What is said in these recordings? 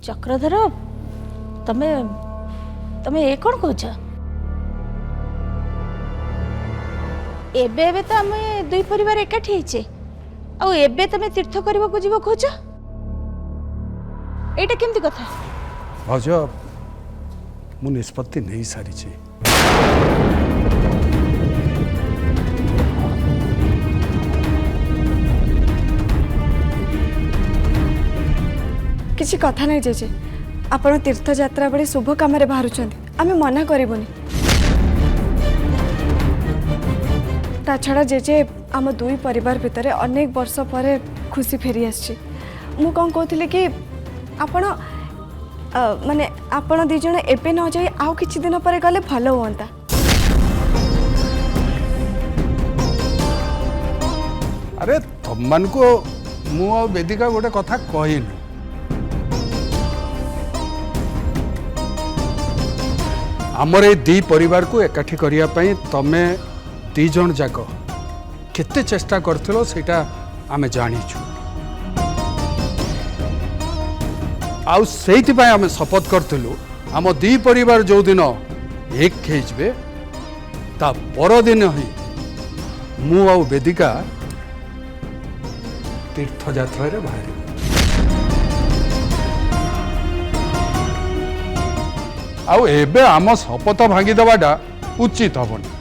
चक्रधर तमे तमे ए कौन कौच एबे एबे तो आम दुई परिवार एकाठी हेचे आ एबे तमे तीर्थ करबा को जीव कौच एटा केमती कथा भाज मु निष्पत्ति नहीं सारी किसी कथा नहीं जेजे आपण तीर्थ यात्रा बड़े शुभ काम बाहर आम मना करबुनी ता छड़ा जेजे आम दुई परिवार भितर अनेक वर्ष पर खुशी फेरी आसी मु कौन कहती कि आपण माने आपण दी जण एबे न जाई आउ किछि दिन पर गले भलो होंता अरे तुम मान को मु आ वेदिका गोटे कथा कहनी आमर ए दी परिवार को एकाठी करिया पई तमे दी जण जाक केते चेष्टा करथिलो सेटा आमे जानिछु आउ सेति पई आमे शपथ करथिलु आम दी परिवार जो दिन एक खेजबे ता पर दिन ही मु आ वेदिका तीर्थ यात्रा रे बाहर आउ एबे आम शपथ भांगी दबाटा उचित हबनी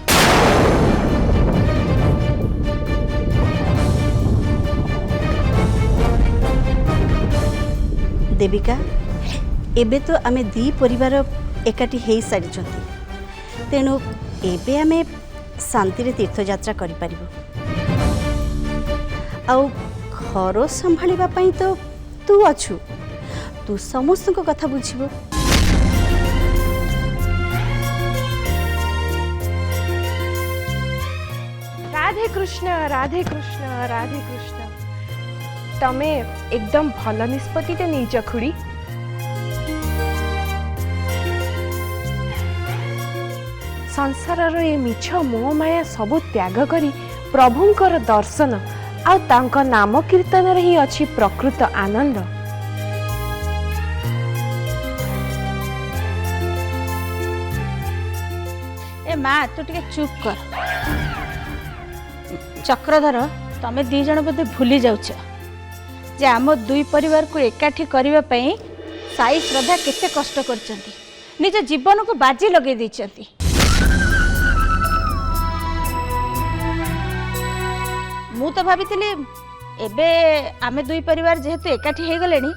देविका एबे तो आमे दी परिवार एकाठी हेई सारी चंती तेणु एबे आमे शांति रे तीर्थ यात्रा करि परिबो आउ घर संभालिबा पई तो तू अछु तू समस्त को कथा बुझिबो राधे कृष्ण राधे कृष्ण राधे कृष्ण तमे एकदम भल निष्पत्ति ते नहीं खुड़ी संसार ये मिछ मोह माया सबु त्याग करी प्रभुंकर दर्शन आ तांका नाम कीर्तन रे ही अछि प्रकृत आनंद ए माँ तू टिके चुप कर चक्रधर तमे दी जण बोधे भूली जाउछ जे आम दुई परिवार को एकाठी करबा पई साई श्रद्धा केते कष्ट करचंती निज जीवन को बाजी लगे दैचंती मु तो भाबितली एबे आमे दुई परिवार जेहेतु एकाठी हे गलेनी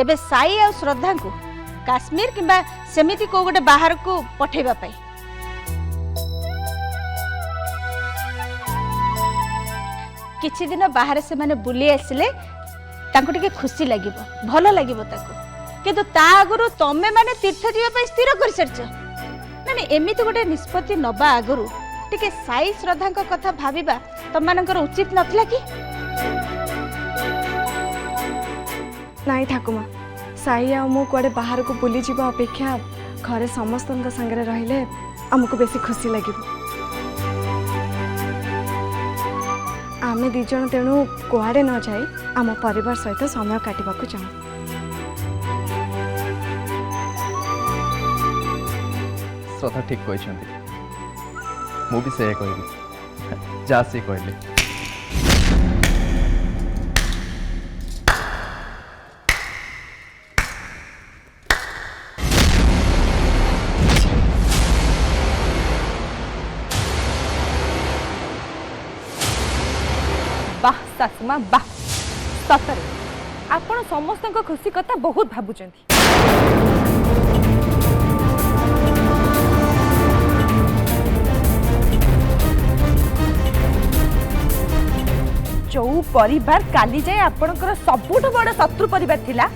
एबे साई आ श्रद्धा को काश्मीर किंबा सेमिति को गोटे बाहर को पठेबा पई किछि दिन बाहर से माने बुली आसिले तांको टिके खुशी लागिबो भलो लागिबो ताको किंतु ता आगुरु तमे माने तीर्थ जीवा पई स्थिर कर सरछ माने एमिति गोटे निष्पत्ति नबा आगुरु टिके साई श्रद्धा को कथा भाबिबा तमनकर उचित नथला कि नाई ठाकुमा साई आ मु कुआडे बाहर को बुली जीवा अपेक्षा घरे समस्त संगे रहिले हमको बेसी खुशी लागिबो आमे दी जण तेणु कुआडे न जाई आम परिवार सहित समय काटिबा को चाहू श्रद्धा ठीक कहते मु भी से कहबी जा से कहले बाह सासुमा बाह सतरे आपण समस्त खुशी कथा बहुत भाबुचंती जो परिवार काली जाए आपणकर सबुठ बड़ शत्रु परिवार थिला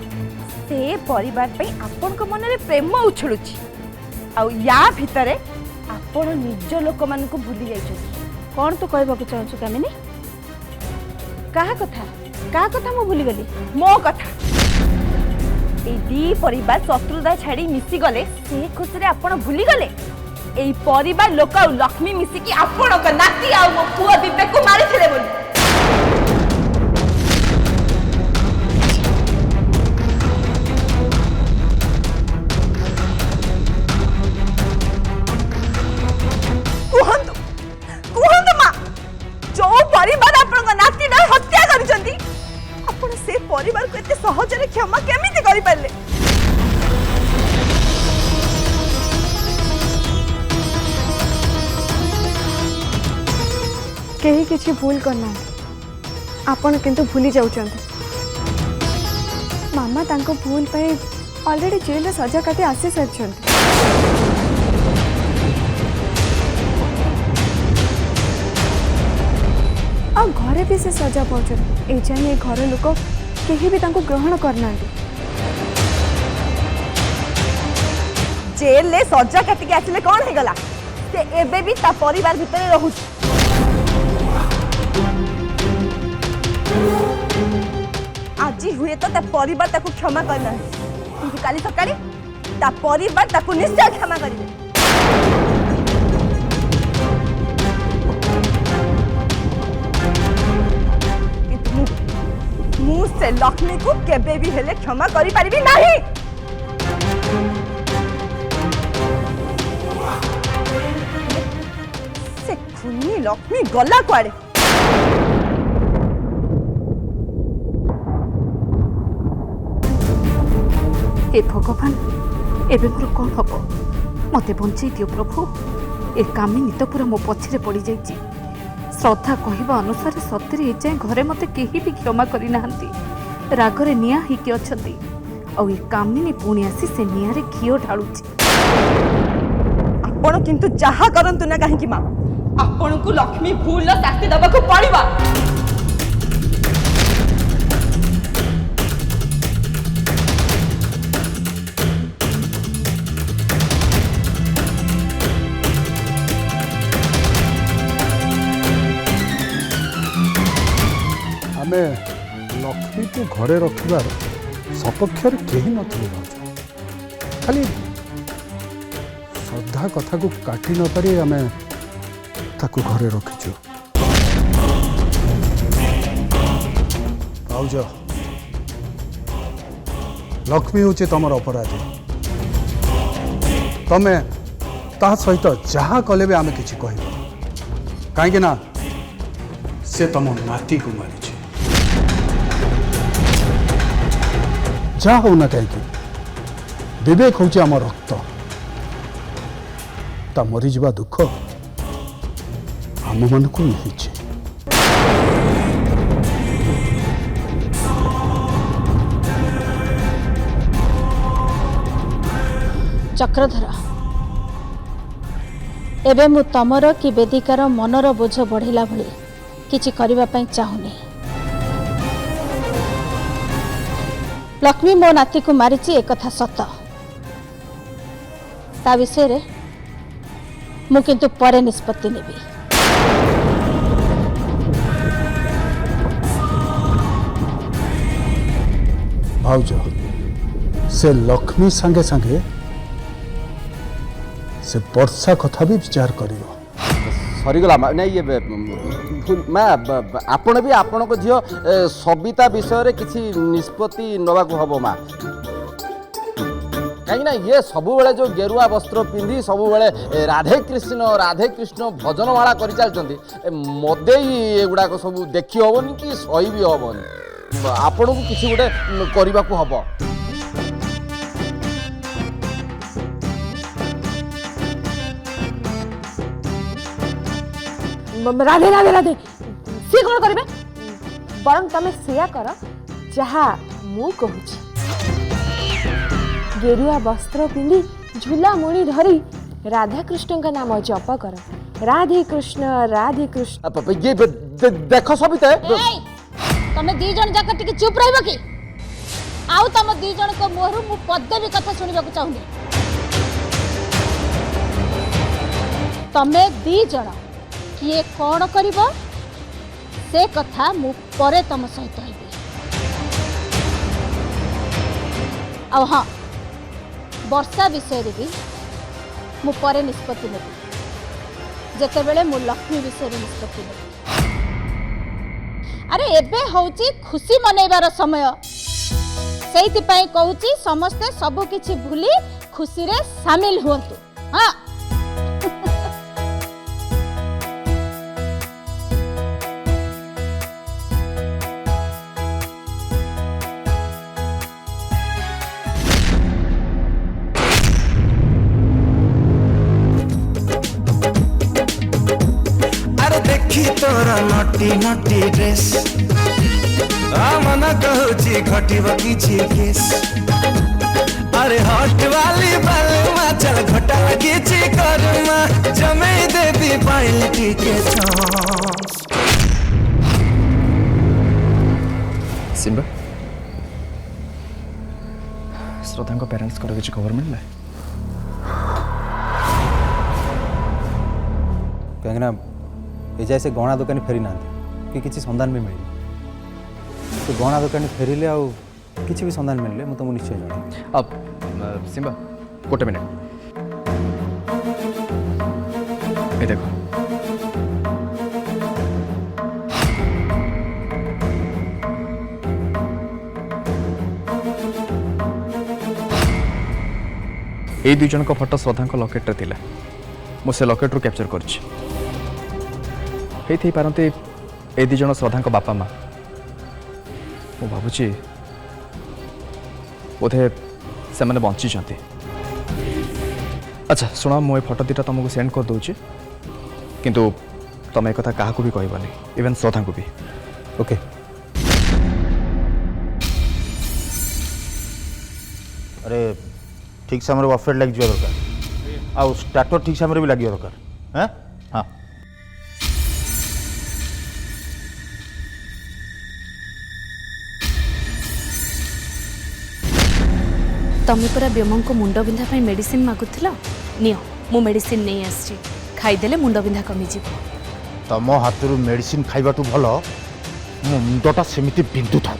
से परिवार पे आपणक मन रे प्रेम उछळुची आ या भितरे आपण निज लोक मान को भूली जाइछथि कौन तू कहबा को चाहछु कामिनी कहा कथा मु भूली गली मो कथा ए दी परिवार शत्रुता छाड़ी मिसी गले से खुशी रे आपण भूली गले ए परिवार लोक आ लक्ष्मी मिसी की आपण का नाती आ मो पुआ विवेक को मारी थिले बोली परिवार को एते सहजरे क्षमा केमिति करि पाले? केही किछि भूल करना आपण किंतु भूली जाउचंती। मामा तांको भूल पे ऑलरेडी जेल रे सजा काटी आसी सारछंती। आ घरे भी से सजा पाउछन ए जाई ए घर लोक केही भी तांको ग्रहण करना। जेल ले सजा काटी के आसिले कोन हे गला? से एबे भी ता परिवार भितरे रहूछ। आज हुए तो ता परिवार ताको क्षमा करना है, किंतु काली सकाळी ता परिवार ताको निश्चय क्षमा करिवे। किंतु मु से लक्ष्मी को केबे भी हेले क्षमा करि परिबी नाही। से खुनी लक्ष्मी गला कुआडे? हे भगवान एबे मोर कौन हम मते बंचई दियो प्रभु। ए कामिनी तो पूरा मो पछरे पड़ी जाइछि। श्रद्धा कहवा अनुसार सतरे ए जाए घरे मते केही भी क्षमा करि नाहंती। रागरे निया ही के अछंती आ ए कामिनी पुणी आसी से निया रे घियो ढाळुछि। आपण किंतु जहा करंतु ना काहे कि मां आपण को लक्ष्मी भूल शास्ति दबाको पड़िबा। आमे लक्ष्मी को घरे रखिबार सपक्षर केही नथिले खाली श्रद्धा कथा को काटी न पारी आमे ताकू घरे रखिछु। भाउज लक्ष्मी होचे तमर अपराधी। तमे ता सहित जहा कले भी आमे किछि कहबो काहे ना से तम नाती को मारी जा होना कहीं विवेक हूँ आम रक्त ता मरीजा दुख आम मन को मिली। चक्रधर एबे मु तमर कि वेदिकार मनर बोझ बढ़िला भली किछि करिबा पई चाहुनी। लक्ष्मी मो नाती को मारिची एक कथा सत। ता विषय रे मु किंतु परे निष्पत्ति नेबी। भाउज से लक्ष्मी संगे संगे से वर्षा कथा भी विचार करियो। सरीगला नहीं ये मैं आपण भी आपण को झियो सबिता विषय रे किसी निष्पत्ति नवा को हबो माँ कहीं ना ये सबु बेले जो गेरुआ वस्त्र पिंधि सबु बेले राधे कृष्ण भजनमाला कर चलती मदे एगुड़ा सब देखी हेनी कि सही भी हेनी आपण को किसी गोटे करने को हम। राधे राधे राधे सी कौन करेंगे बरं तमें सेया कर जहा मु कहूँ गेरुआ वस्त्र पिंधि झूला मुड़ी धरी राधा कृष्ण का नाम जप कर राधे कृष्ण ये देख सबिता तमे दी जन जाक टिके चुप रहबो कि आउ तम दी जन को मोहरु मु पद्य भी कथा सुनिबा को चाहुनी। तमे दी जन किए कौन करिबो से कथा मु परे तम सहित हेबी। आ हाँ वर्षा विषय रे भी मु परे निष्पत्ति नेबी जेते बेले मु लक्ष्मी विषय रे निष्पत्ति नेबी। अरे एबे होची खुशी मनैबार समय सेइति पई कहूची समस्ते सब किछि भूली खुशी रे शामिल हुंतु। हाँ नटी नटी ड्रेस मन कहूची घटिब किछि केस अरे हॉट वाली बालमा चल घटा किछि करमा जमे देवी पाइल टिके चांस सिम्बा श्रद्धा को पेरेंट्स को किसी खबर मिलला कहीं ए जाए से गहना दुकानी फेरी ना कि किसी संधान भी मिलनी तो गहना दुकानी फेरिले आउ किसी भी संधान मिलले मैं तुमको निश्चय जाना अब सिम्बा गोटे मिनट ये देखो ये दुई जन फोटो श्रद्धा लकेट रे थिला मुझे लकेट रू कैप्चर करछि हेथि पारंते ए दी जन श्रद्धा बापा माँ मु भावुची बोधे से मैंने बंची अच्छा शुण मु फोटो दीटा तुमको सेंड कर दूची किंतु तुम एक कथा क्या भी कहबनी इवन श्रद्धा को भी ओके अरे ठीक समय बफेट लग जावा दरकार आउ स्टार्टर ठीक समय भी लगे दरकार हैं हाँ तमें पूरा ब्योम को मुंड बिंधा मेडिसिन मागुल नियो मु मेडिसिन नहीं आसी खाईदे मुंड बिंधा कमिज तम हाथ मेडिसिन खाइबा भल मो मुंडटा सेमिति बिंदु था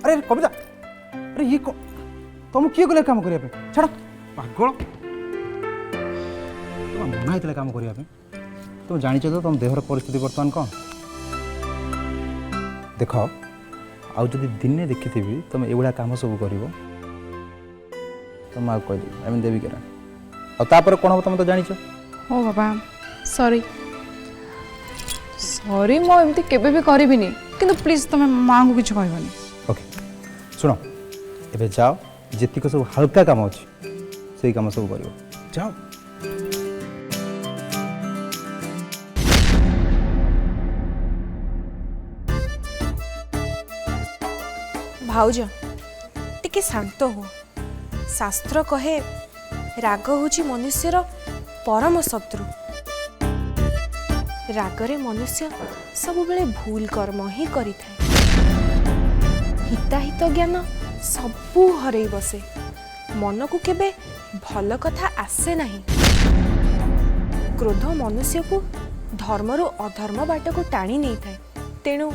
अरे कविता अरे ये तुम किए गले काम करने छाड़ पागल तुम मना होता काम करने तुम जाच तो तुम देहर परिस्थिति बर्तमान कौन देख आउ जदि दिने देखी तुम एगुड़ा काम सब कर तुम कहदेवी आई मीन देवी किरण आपर कौन हम तुम तो जाच हो बाबा सॉरी सॉरी मो एमती केबे भी करिबिनी किंतु प्लीज तुम माँ को किछ कहबनी ओके सुनो एबे जाओ जेतिक सब हल्का काम अच्छे से काम सब कर जाओ भाउज टिके शांत हो शास्त्र कहे राग होची मनुष्यर परम शत्रु रागरे मनुष्य सब बेले भूल कर्म ही करिथाय हिताहित ज्ञान सबू हरई बसे मन को केबे भल कथा आसे नहीं क्रोध मनुष्य को धर्मरु अधर्म बाट को टाणी नहीं थाए तेणु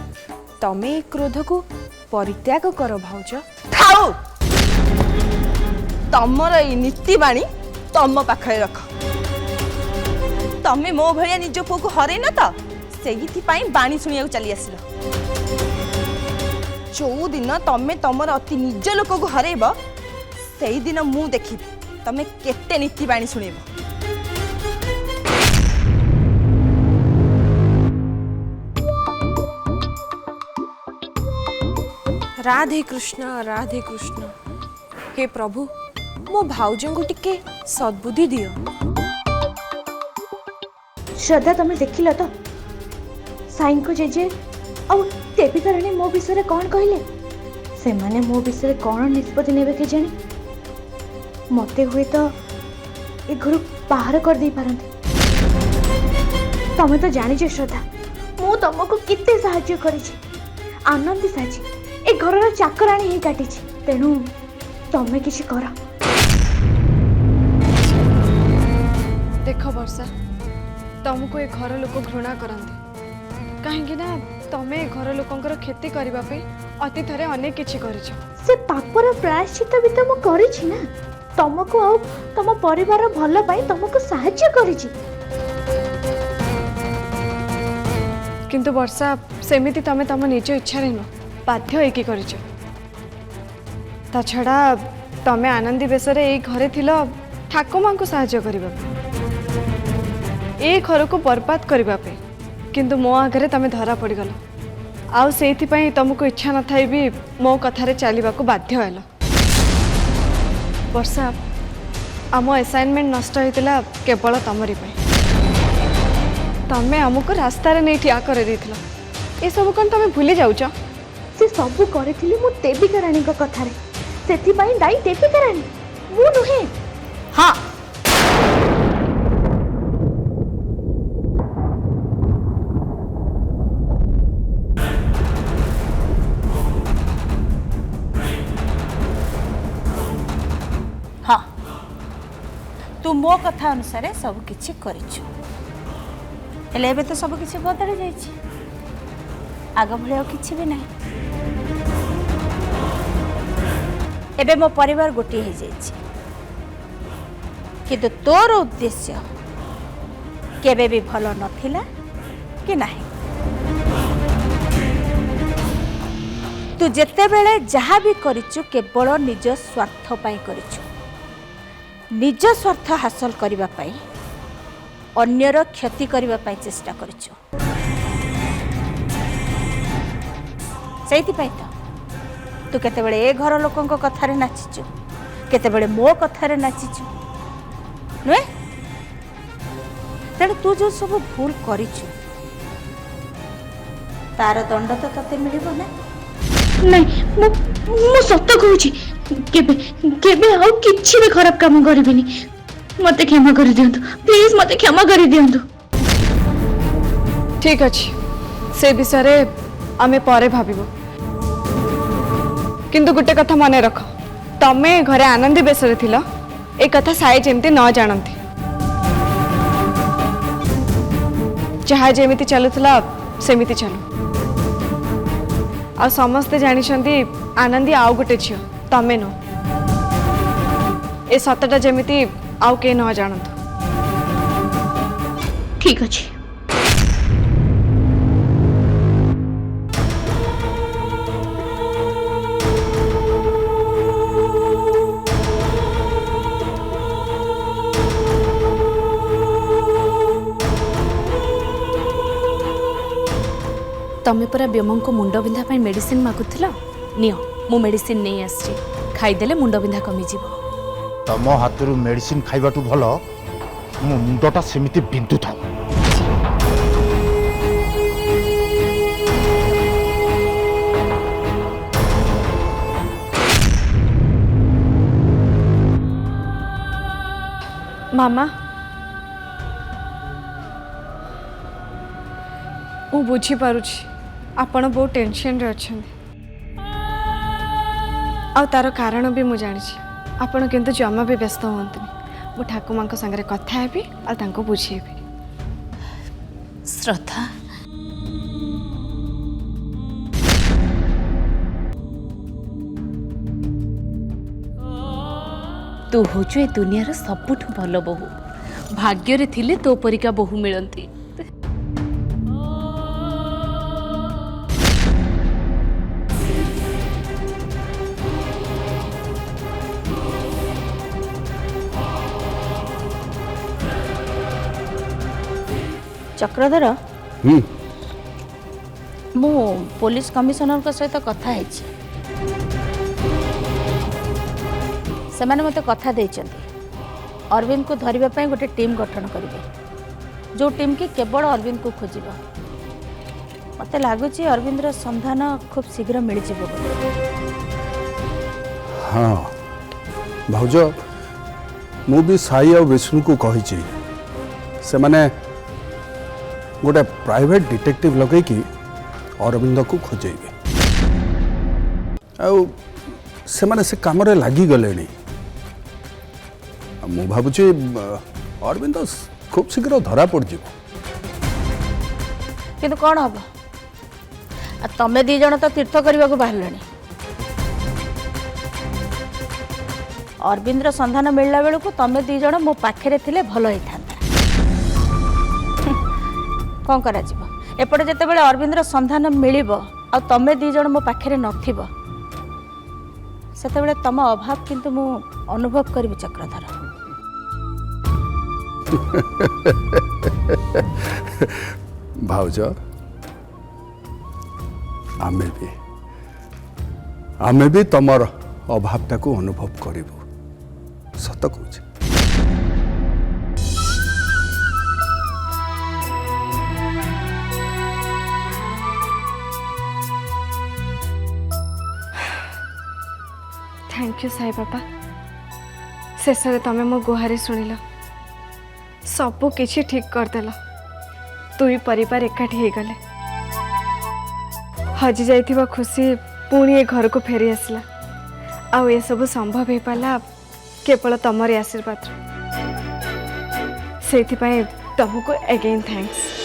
तमे क्रोध को परित्याग कर भाउज थाओ तमर ई नीति बाणी तम पाखे रख तमे मो भलिया निज पुओ को हरै न त सेहिथि पई बाणी सुनिया चली आसिल जो दिन तमे तमर अति निज लोक को हरैब से दिन मु देखी तमे केते नीति बाणी सुनेब राधे कृष्ण हे प्रभु मो भाउजों को टिके सद्बुद्धि दियो श्रद्धा तुम देखिल तो साईं को जेजे और देविकाराणी मो विषय कौन कहले से माने मो विषय कौन निष्पत्ति नेबे के जानी मते हुए तो ए घर बाहर कर दे पारंते तमे तो जानी जे श्रद्धा मु तुमको किते सहाय्य करिछि आनंदी साची ए घरर चाकराणी ही काटिछि तेणु तमे किछि कर देख वर्षा तुमको ए घर लोक घृणा करते कहीं ना तमे घर लोकंकर खेती करबा पे अतीत रे अनेक किछि करिछ से पापर प्रायश्चित भी तो मु करिछि ना तुमको आ तुम परिवार भल पाई तुमको सहाय्य करिछि किंतु वर्षा सेमिति तमे तम निज इच्छा रे न बाध्य होइकी करिछ ता छड़ा तमे आनंदी बेसरे ए घरे थिलो ठाकुर मां को सहाय्य करबा ए घर को बर्बाद करबा पे किंतु मो आगे तमें धरा पड़गल आउ से तुमको इच्छा न थाई भी मो कथार चलने को बाध्य हेल वर्षा आम असाइनमेंट नष्ट होता केवल तमरी तमें आमको रास्तार नहीं ठिया कर ये सब कौन तुम भूली जाऊच से सब करी मु देविका राणी कथार से दायी देविका राणी मु नुहे। हाँ हाँ तू मो कथा अनुसार सब किछि करिछु हेले एबे तो सब किछि बदली जाइछि आग भले किछि भी नहीं एबे मो परिवार गोटी हो जाइछि किंतु तोर उद्देश्य केबे भी भल नथिला कि नहीं तू जेते बेले जहाँ भी करिछु केवल निज स्वार्थ पाई करिछु निज स्वार्थ हासिल करबा पाई अन्यर क्षति करबा पाई चेष्टा करिछु सेति पाई तू केतेबेले ए घर लोकंक कथारे नाचिछु केतेबेले मो कथारे नाचिछु नुहे तेणु तू जो सब भूल करिछु तार दंड तो तते मिलिबो ना नहीं मु सत्य कहूची केबे केबे आउ किछि भी खराब काम करबिनी मते क्षमा कर दियंतु प्लीज मते क्षमा कर दियंतु। ठीक अच्छे से विषय रे आमे परे भाबिबो किंतु गोटे कथा मन रख तमे घरे आनंदी बेसरे थिल ए कथा साई जेमती न जानती जहा जेमिति चलुला सेमिति चलु आ समस्ते जानिछंती आनंदी आउ गोटे झियो तमे न ए सतटा जेमिति आउ के न जानतु। ठीक अच्छे तमें परा ब्योम को मुंड बिंधा मेडिसिन मागुथिल नियो मु मेडिसिन नहीं आसी खाईदेले मुंड बिंधा कमिजी तम हाथ मेडिसिन खाइबाटू भल मो मुंडटा सेमिति बिंदु था मामा मु बुझी पारुछि आपण बहुत टेंशन रे अछन आ तार कारण भी मु जानि आपण किंतु जमा भी व्यस्त होंतनी मु ठाकुर मां संगे कथा हेबी आ तांको बुझेबी। श्रद्धा तू होचु ए दुनियार सबुठु भल बहु भाग्य रे थिले तो परिका बहु मिलंती चक्रधर मु पुलिस कमिशनर का सहित कथा हेछि से माने मते कथा देइचंती अरविंद को धरिबा पई गोटे टीम गठन करिवे जो टीम की केवल अरविंद को खोजिबा मते लागुची अरविंद रो संधान खूब शीघ्र मिल जिवो। हाँ भाउज मु भी साई और विष्णु को कही से माने गोटे प्राइवेट डिटेक्टिव लगे कि अरविंद को खोजेबे आउ से माने से काम रे लागी गले मु भाबुची अरविंद खूब शीघ्र धरा पड़ जीव किंतु कौन हम तमें दी जन तो तीर्थ करने को बाहर अरविंद संधान मिलला बेलू तमें दी जन मो पाखे थिले भल होता कौन करा एपटे जिते बड़े अरविंद संधान मिल तमें दी जन मो पाखे नथिबो सेते बेले तम अभाव किंतु मु अनुभव करी चक्रधर। भाउज आमे भी तमर अभावटा को अनुभव करू सत कहूँ। थैंक यू साई बाबा शेष तमें मो गुहारी शुणिल सबू किछि ठीक करदेल दुई परिवार एकाठी हो गले हजि जाइथिबा खुशी पुणी ए घर को फेरी आसला आउ ए सब संभव हो पाला केवल तमरी आशीर्वाद से तुमको अगेन थैंक्स।